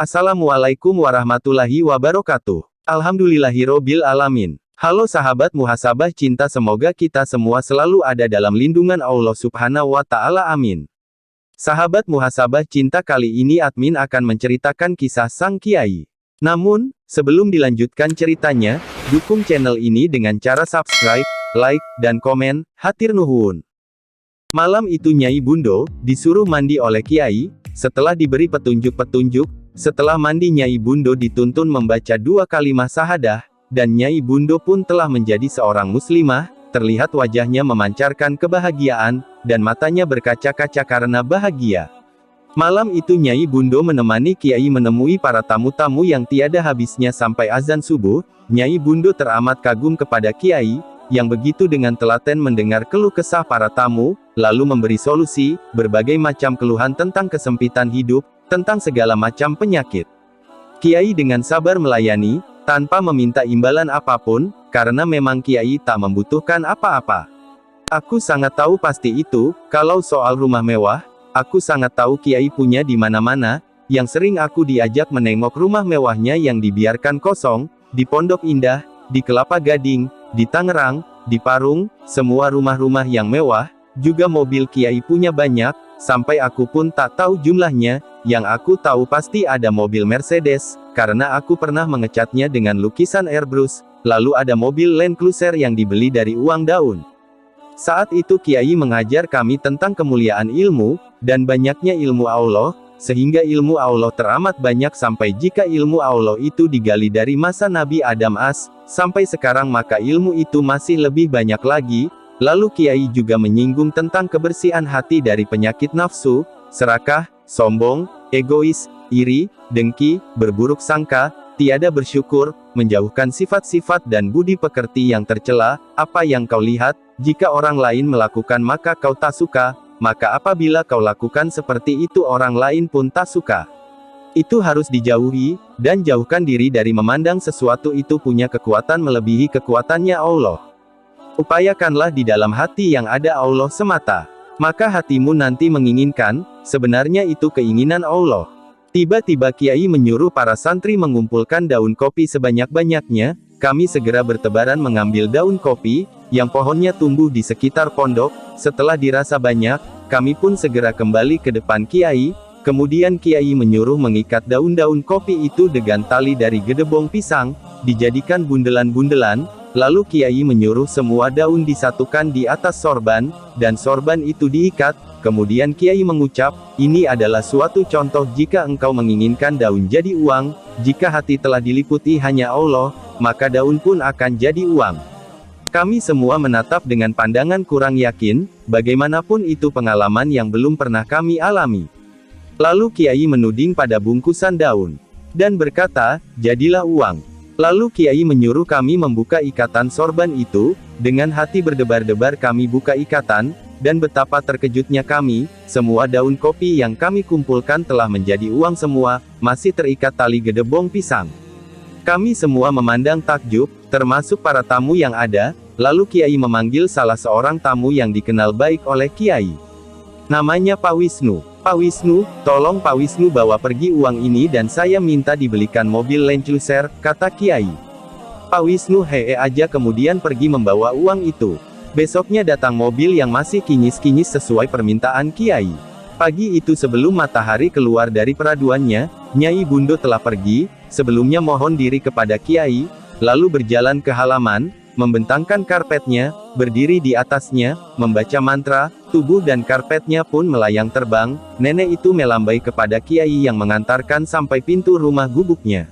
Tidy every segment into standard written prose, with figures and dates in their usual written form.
Assalamualaikum warahmatullahi wabarakatuh. Alhamdulillahirobbil alamin. Halo sahabat muhasabah cinta, semoga kita semua selalu ada dalam lindungan Allah Subhanahu wa Ta'ala, amin. Sahabat muhasabah cinta, kali ini admin akan menceritakan kisah sang kiai. Namun, sebelum dilanjutkan ceritanya, dukung channel ini dengan cara subscribe, like, dan komen, hatur nuhun. Malam itu Nyai Bundo disuruh mandi oleh kiai. Setelah diberi petunjuk-petunjuk, setelah mandi Nyai Bundo dituntun membaca 2 kalimat syahadah, dan Nyai Bundo pun telah menjadi seorang muslimah. Terlihat wajahnya memancarkan kebahagiaan, dan matanya berkaca-kaca karena bahagia. Malam itu Nyai Bundo menemani kiai menemui para tamu-tamu yang tiada habisnya sampai azan subuh. Nyai Bundo teramat kagum kepada kiai, yang begitu dengan telaten mendengar keluh kesah para tamu, lalu memberi solusi, berbagai macam keluhan tentang kesempitan hidup, tentang segala macam penyakit. Kiai dengan sabar melayani, tanpa meminta imbalan apapun, karena memang kiai tak membutuhkan apa-apa. Aku sangat tahu pasti itu, kalau soal rumah mewah, aku sangat tahu kiai punya di mana-mana, yang sering aku diajak menengok rumah mewahnya yang dibiarkan kosong, di Pondok Indah, di Kelapa Gading, di Tangerang, di Parung, semua rumah-rumah yang mewah, juga mobil kiai punya banyak, sampai aku pun tak tahu jumlahnya. Yang aku tahu pasti ada mobil Mercedes, karena aku pernah mengecatnya dengan lukisan airbrush, lalu ada mobil Land Cruiser yang dibeli dari uang daun. Saat itu kiai mengajar kami tentang kemuliaan ilmu, dan banyaknya ilmu Allah, sehingga ilmu Allah teramat banyak sampai jika ilmu Allah itu digali dari masa Nabi Adam sampai sekarang maka ilmu itu masih lebih banyak lagi. Lalu kiai juga menyinggung tentang kebersihan hati dari penyakit nafsu, serakah, sombong, egois, iri, dengki, berburuk sangka, tiada bersyukur, menjauhkan sifat-sifat dan budi pekerti yang tercela. Apa yang kau lihat, jika orang lain melakukan maka kau tak suka, maka apabila kau lakukan seperti itu orang lain pun tak suka. Itu harus dijauhi, dan jauhkan diri dari memandang sesuatu itu punya kekuatan melebihi kekuatannya Allah. Upayakanlah di dalam hati yang ada Allah semata. Maka hatimu nanti menginginkan, sebenarnya itu keinginan Allah. Tiba-tiba kiai menyuruh para santri mengumpulkan daun kopi sebanyak-banyaknya. Kami segera bertebaran mengambil daun kopi, yang pohonnya tumbuh di sekitar pondok. Setelah dirasa banyak, kami pun segera kembali ke depan kiai. Kemudian kiai menyuruh mengikat daun-daun kopi itu dengan tali dari gedebong pisang, dijadikan bundelan-bundelan. Lalu kiai menyuruh semua daun disatukan di atas sorban, dan sorban itu diikat. Kemudian kiai mengucap, ini adalah suatu contoh jika engkau menginginkan daun jadi uang, jika hati telah diliputi hanya Allah, maka daun pun akan jadi uang. Kami semua menatap dengan pandangan kurang yakin, bagaimanapun itu pengalaman yang belum pernah kami alami. Lalu kiai menuding pada bungkusan daun, dan berkata, jadilah uang. Lalu kiai menyuruh kami membuka ikatan sorban itu. Dengan hati berdebar-debar kami buka ikatan, dan betapa terkejutnya kami, semua daun kopi yang kami kumpulkan telah menjadi uang semua, masih terikat tali gedebong pisang. Kami semua memandang takjub, termasuk para tamu yang ada. Lalu kiai memanggil salah seorang tamu yang dikenal baik oleh kiai. Namanya Pak Wisnu. Pak Wisnu, tolong Pak Wisnu bawa pergi uang ini dan saya minta dibelikan mobil Land Cruiser, kata kiai. Pak Wisnu hee aja kemudian pergi membawa uang itu. Besoknya datang mobil yang masih kinyis-kinyis sesuai permintaan kiai. Pagi itu sebelum matahari keluar dari peraduannya, Nyai Bundo telah pergi. Sebelumnya mohon diri kepada kiai, lalu berjalan ke halaman, membentangkan karpetnya, berdiri di atasnya, membaca mantra, tubuh dan karpetnya pun melayang terbang. Nenek itu melambai kepada kiai yang mengantarkan sampai pintu rumah gubuknya.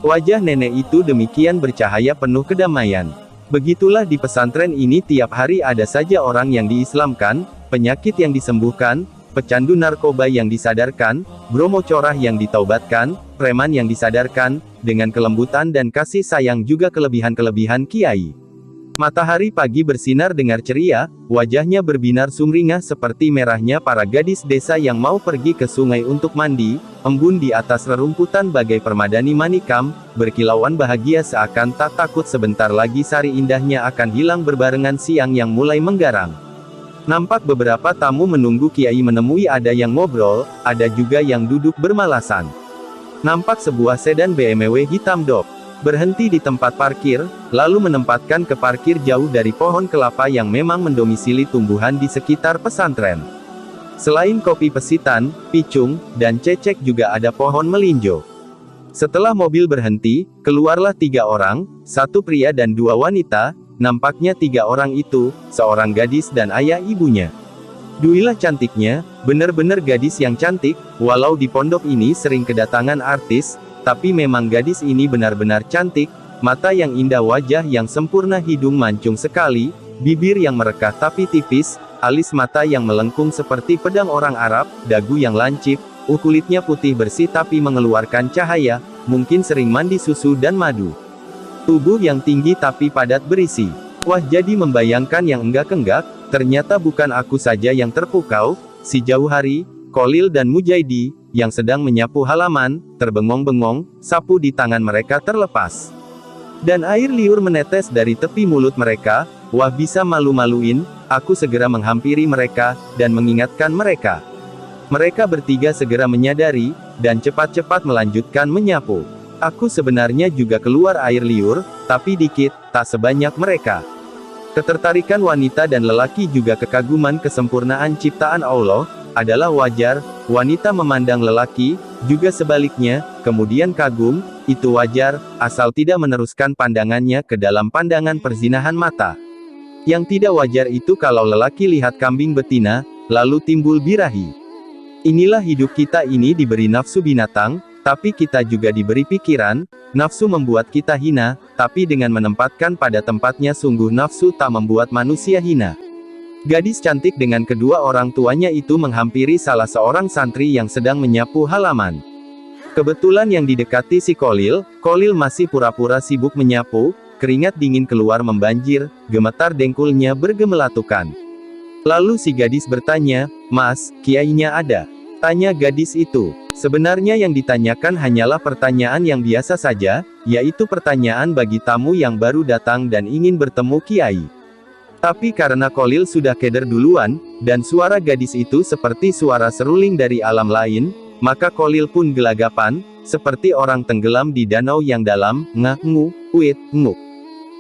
Wajah nenek itu demikian bercahaya penuh kedamaian. Begitulah di pesantren ini tiap hari ada saja orang yang diislamkan, penyakit yang disembuhkan, pecandu narkoba yang disadarkan, bromo corah yang ditaubatkan, preman yang disadarkan, dengan kelembutan dan kasih sayang juga kelebihan-kelebihan kiai. Matahari pagi bersinar dengan ceria, wajahnya berbinar sumringah seperti merahnya para gadis desa yang mau pergi ke sungai untuk mandi, embun di atas rerumputan bagai permadani manikam, berkilauan bahagia seakan tak takut sebentar lagi sari indahnya akan hilang berbarengan siang yang mulai menggarang. Nampak beberapa tamu menunggu kiai menemui, ada yang ngobrol, ada juga yang duduk bermalasan. Nampak sebuah sedan BMW hitam dop berhenti di tempat parkir, lalu menempatkan ke parkir jauh dari pohon kelapa yang memang mendomisili tumbuhan di sekitar pesantren. Selain kopi pesitan, picung, dan cecek juga ada pohon melinjo. Setelah mobil berhenti, keluarlah 3 orang, 1 pria dan 2 wanita, nampaknya 3 orang itu, seorang gadis dan ayah ibunya. Duilah cantiknya, benar-benar gadis yang cantik, walau di pondok ini sering kedatangan artis, tapi memang gadis ini benar-benar cantik, mata yang indah, wajah yang sempurna, hidung mancung sekali, bibir yang merekah tapi tipis, alis mata yang melengkung seperti pedang orang Arab, dagu yang lancip, kulitnya putih bersih tapi mengeluarkan cahaya, mungkin sering mandi susu dan madu. Tubuh yang tinggi tapi padat berisi. Wah, jadi membayangkan yang enggak-enggak, ternyata bukan aku saja yang terpukau, si Jauhari, Kholil dan Mujaidi, yang sedang menyapu halaman, terbengong-bengong, sapu di tangan mereka terlepas. Dan air liur menetes dari tepi mulut mereka. Wah, bisa malu-maluin. Aku segera menghampiri mereka, dan mengingatkan mereka. Mereka bertiga segera menyadari, dan cepat-cepat melanjutkan menyapu. Aku sebenarnya juga keluar air liur, tapi dikit, tak sebanyak mereka. Ketertarikan wanita dan lelaki juga kekaguman kesempurnaan ciptaan Allah, adalah wajar. Wanita memandang lelaki, juga sebaliknya, kemudian kagum, itu wajar, asal tidak meneruskan pandangannya ke dalam pandangan perzinahan mata. Yang tidak wajar itu kalau lelaki lihat kambing betina, lalu timbul birahi. Inilah hidup kita ini diberi nafsu binatang, tapi kita juga diberi pikiran. Nafsu membuat kita hina, tapi dengan menempatkan pada tempatnya sungguh nafsu tak membuat manusia hina. Gadis cantik dengan kedua orang tuanya itu menghampiri salah seorang santri yang sedang menyapu halaman. Kebetulan yang didekati si Kholil masih pura-pura sibuk menyapu, keringat dingin keluar membanjir, gemetar dengkulnya bergemelatukan. Lalu si gadis bertanya, "Mas, kiainya ada?" Tanya gadis itu. Sebenarnya yang ditanyakan hanyalah pertanyaan yang biasa saja, yaitu pertanyaan bagi tamu yang baru datang dan ingin bertemu kiai. Tapi karena Kholil sudah keder duluan, dan suara gadis itu seperti suara seruling dari alam lain, maka Kholil pun gelagapan, seperti orang tenggelam di danau yang dalam. Ngu, uit, nguk.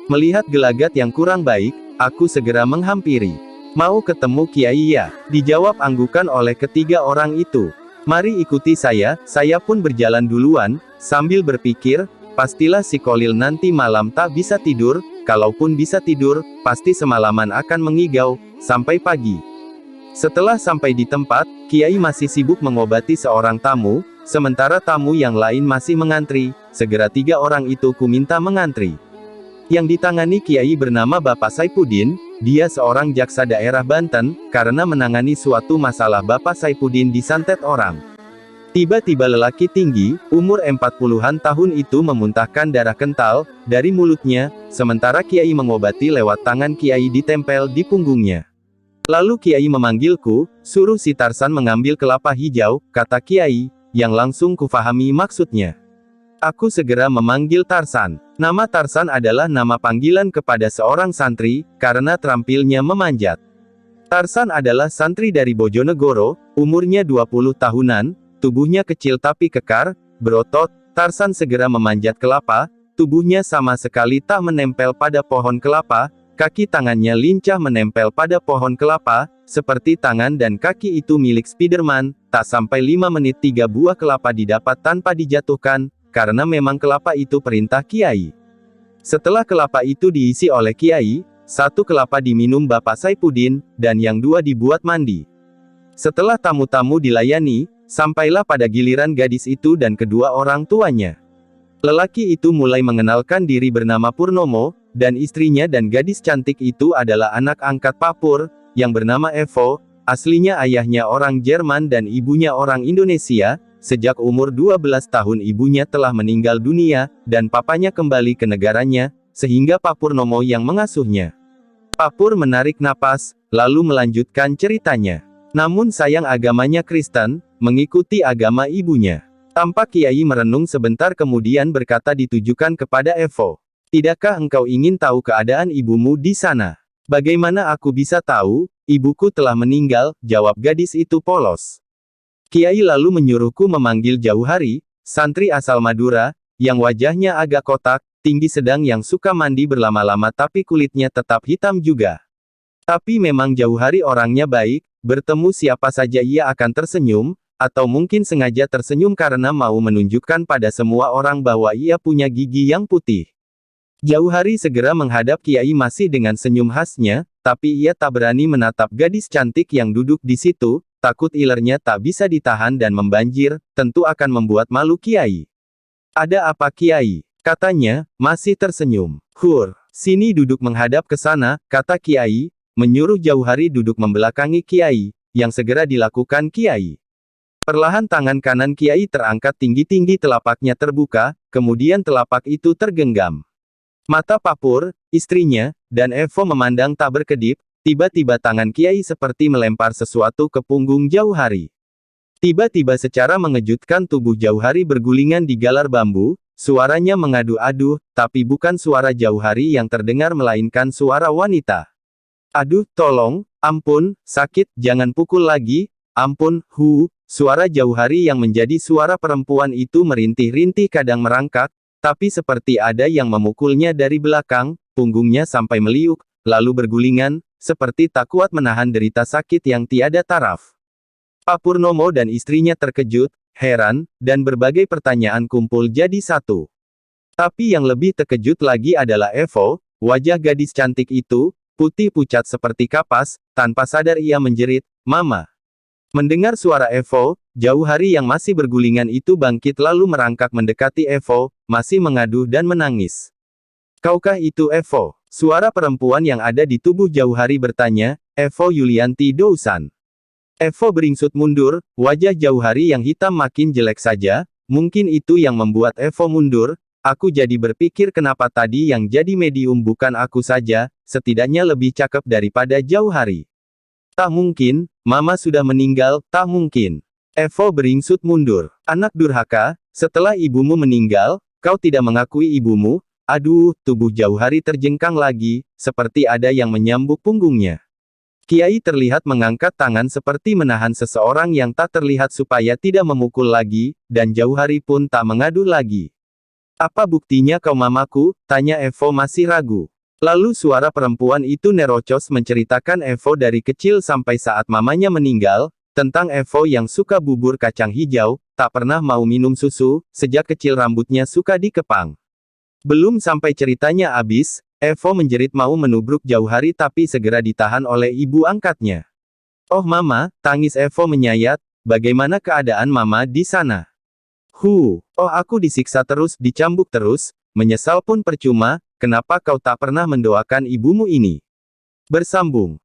Melihat gelagat yang kurang baik, aku segera menghampiri. "Mau ketemu kiai ya?" dijawab anggukan oleh ketiga orang itu. "Mari ikuti saya." Saya pun berjalan duluan, sambil berpikir, pastilah si Kholil nanti malam tak bisa tidur. Kalaupun bisa tidur, pasti semalaman akan mengigau, sampai pagi. Setelah sampai di tempat, kiai masih sibuk mengobati seorang tamu, sementara tamu yang lain masih mengantri. Segera 3 orang itu kuminta mengantri. Yang ditangani kiai bernama Bapak Saipuddin, dia seorang jaksa daerah Banten, karena menangani suatu masalah Bapak Saipuddin disantet orang. Tiba-tiba lelaki tinggi, umur 40-an tahun itu memuntahkan darah kental, dari mulutnya, sementara kiai mengobati lewat tangan kiai ditempel di punggungnya. Lalu kiai memanggilku, suruh si Tarsan mengambil kelapa hijau, kata kiai, yang langsung kufahami maksudnya. Aku segera memanggil Tarsan. Nama Tarsan adalah nama panggilan kepada seorang santri, karena terampilnya memanjat. Tarsan adalah santri dari Bojonegoro, umurnya 20 tahunan, tubuhnya kecil tapi kekar, berotot. Tarsan segera memanjat kelapa, tubuhnya sama sekali tak menempel pada pohon kelapa, kaki tangannya lincah menempel pada pohon kelapa, seperti tangan dan kaki itu milik Spiderman. Tak sampai 5 menit 3 buah kelapa didapat tanpa dijatuhkan, karena memang kelapa itu perintah kiai. Setelah kelapa itu diisi oleh kiai, 1 kelapa diminum Bapak Saipuddin, dan yang 2 dibuat mandi. Setelah tamu-tamu dilayani, sampailah pada giliran gadis itu dan kedua orang tuanya. Lelaki itu mulai mengenalkan diri bernama Purnomo, dan istrinya dan gadis cantik itu adalah anak angkat Pak Pur, yang bernama Evo. Aslinya ayahnya orang Jerman dan ibunya orang Indonesia. Sejak umur 12 tahun ibunya telah meninggal dunia, dan papanya kembali ke negaranya, sehingga Pak Purnomo yang mengasuhnya. Pak Pur menarik napas, lalu melanjutkan ceritanya. Namun sayang agamanya Kristen, mengikuti agama ibunya. Tampak kiai merenung sebentar kemudian berkata ditujukan kepada Evo. "Tidakkah engkau ingin tahu keadaan ibumu di sana?" "Bagaimana aku bisa tahu? Ibuku telah meninggal," jawab gadis itu polos. Kiai lalu menyuruhku memanggil Jauhari. santri asal Madura, yang wajahnya agak kotak, tinggi sedang yang suka mandi berlama-lama tapi kulitnya tetap hitam juga. Tapi memang Jauhari orangnya baik, bertemu siapa saja ia akan tersenyum, atau mungkin sengaja tersenyum karena mau menunjukkan pada semua orang bahwa ia punya gigi yang putih. Jauhari segera menghadap Kiai masih dengan senyum khasnya, tapi ia tak berani menatap gadis cantik yang duduk di situ, takut ilernya tak bisa ditahan dan membanjir, tentu akan membuat malu Kiai. "Ada apa Kiai?" katanya, masih tersenyum. "Hur, sini duduk menghadap ke sana," kata Kiai, menyuruh Jauhari duduk membelakangi Kiai, yang segera dilakukan Kiai. Perlahan tangan kanan Kiai terangkat tinggi-tinggi, telapaknya terbuka, kemudian telapak itu tergenggam. Mata Papur, istrinya, dan Evo memandang tak berkedip, tiba-tiba tangan Kiai seperti melempar sesuatu ke punggung Jauhari. Tiba-tiba secara mengejutkan tubuh Jauhari bergulingan di galar bambu, suaranya mengadu-adu, tapi bukan suara Jauhari yang terdengar melainkan suara wanita. "Aduh, tolong, ampun, sakit, jangan pukul lagi, ampun, suara Jauhari yang menjadi suara perempuan itu merintih-rintih kadang merangkak, tapi seperti ada yang memukulnya dari belakang, punggungnya sampai meliuk, lalu bergulingan, seperti tak kuat menahan derita sakit yang tiada taraf. Pak Purnomo dan istrinya terkejut, heran, dan berbagai pertanyaan kumpul jadi satu. Tapi yang lebih terkejut lagi adalah Evo, wajah gadis cantik itu, putih pucat seperti kapas, tanpa sadar ia menjerit, "Mama!" Mendengar suara Evo, Jauhari yang masih bergulingan itu bangkit lalu merangkak mendekati Evo, masih mengaduh dan menangis. "Kaukah itu Evo?" Suara perempuan yang ada di tubuh Jauhari bertanya, "Evo Yulianti Dousan." Evo beringsut mundur, wajah Jauhari yang hitam makin jelek saja, mungkin itu yang membuat Evo mundur, "Aku jadi berpikir kenapa tadi yang jadi medium bukan aku saja, setidaknya lebih cakep daripada Jauhari. Tak mungkin, Mama sudah meninggal, tak mungkin." Evo beringsut mundur. "Anak durhaka, setelah ibumu meninggal, kau tidak mengakui ibumu?" Aduh, tubuh Jauhari terjengkang lagi, seperti ada yang menyambuk punggungnya. Kiai terlihat mengangkat tangan seperti menahan seseorang yang tak terlihat supaya tidak memukul lagi, dan Jauhari pun tak mengaduh lagi. "Apa buktinya kau mamaku?" tanya Evo masih ragu. Lalu suara perempuan itu nerocos menceritakan Evo dari kecil sampai saat mamanya meninggal, tentang Evo yang suka bubur kacang hijau, tak pernah mau minum susu, sejak kecil rambutnya suka dikepang. Belum sampai ceritanya habis, Evo menjerit mau menubruk Jauhari tapi segera ditahan oleh ibu angkatnya. "Oh Mama," tangis Evo menyayat, "bagaimana keadaan Mama di sana?" Oh aku disiksa terus, dicambuk terus, menyesal pun percuma, kenapa kau tak pernah mendoakan ibumu ini?" Bersambung.